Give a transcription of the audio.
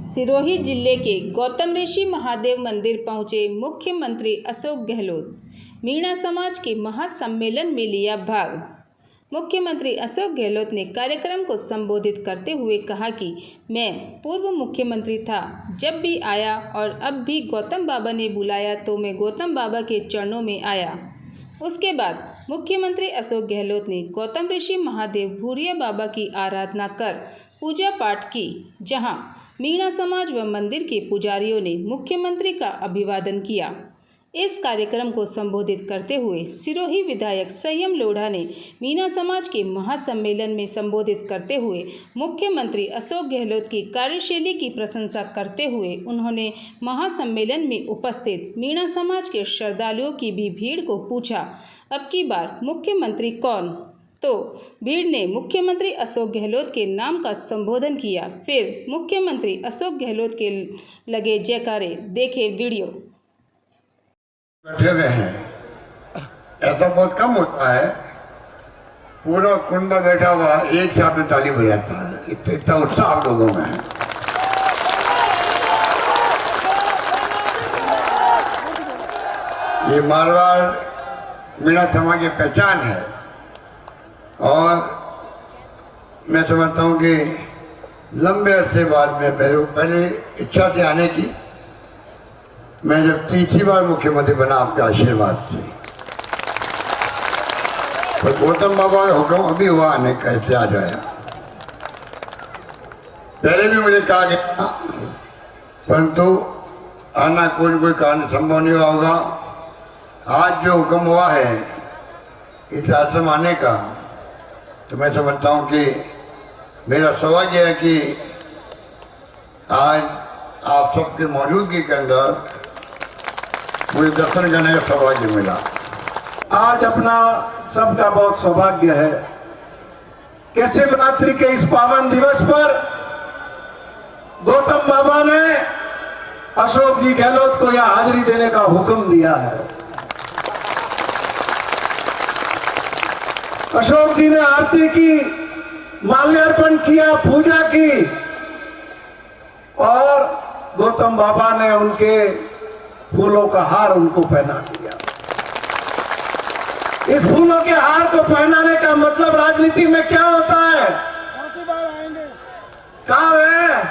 सिरोही जिले के गौतम ऋषि महादेव मंदिर पहुंचे मुख्यमंत्री अशोक गहलोत। मीणा समाज के महासम्मेलन में लिया भाग। मुख्यमंत्री अशोक गहलोत ने कार्यक्रम को संबोधित करते हुए कहा कि मैं पूर्व मुख्यमंत्री था, जब भी आया और अब भी गौतम बाबा ने बुलाया तो मैं गौतम बाबा के चरणों में आया। उसके बाद मुख्यमंत्री अशोक गहलोत ने गौतम ऋषि महादेव भूरिया बाबा की आराधना कर पूजा पाठ की, जहां मीणा समाज व मंदिर के पुजारियों ने मुख्यमंत्री का अभिवादन किया। इस कार्यक्रम को संबोधित करते हुए सिरोही विधायक संयम लोढ़ा ने मीणा समाज के महासम्मेलन में संबोधित करते हुए मुख्यमंत्री अशोक गहलोत की कार्यशैली की प्रशंसा करते हुए उन्होंने महासम्मेलन में उपस्थित मीणा समाज के श्रद्धालुओं की भी भीड़ को पूछा, अब की बार मुख्यमंत्री कौन? तो भीड़ ने मुख्यमंत्री अशोक गहलोत के नाम का संबोधन किया। फिर मुख्यमंत्री अशोक गहलोत के लगे जयकारे। देखे वीडियो। बैठे हुए हैं, ऐसा बहुत कम होता है। पूरा कुंड में बैठा हुआ एक साथ में ताली बजाता है, इतना उत्साह आप लोगों में है। ये मारवाड़ मीणा समाज की पहचान है और मैं समझता हूँ कि लंबे अरसे बाद में पहले इच्छा थी आने की। मैं जब तीसरी बार मुख्यमंत्री बना आपके आशीर्वाद से, तो गौतम बाबा का हुक्म अभी हुआ आने का, इसलिए आ जाया। पहले भी मुझे कहा गया, परंतु आना कोई कारण संभव नहीं हुआ होगा। आज जो हुक्म हुआ है इस आश्रम आने का, तो मैं समझता हूँ कि मेरा सौभाग्य है कि आज आप सबके मौजूदगी के अंदर मुझे दर्शन करने का सौभाग्य मिला। आज अपना सबका बहुत सौभाग्य है कि शिवरात्रि के इस पावन दिवस पर गौतम बाबा ने अशोक जी गहलोत को यह हाजिरी देने का हुक्म दिया है। अशोक जी ने आरती की, माल्यार्पण किया, पूजा की और गौतम बाबा ने उनके फूलों का हार उनको पहना दिया। इस फूलों के हार को पहनाने का मतलब राजनीति में क्या होता है? कहाँ है?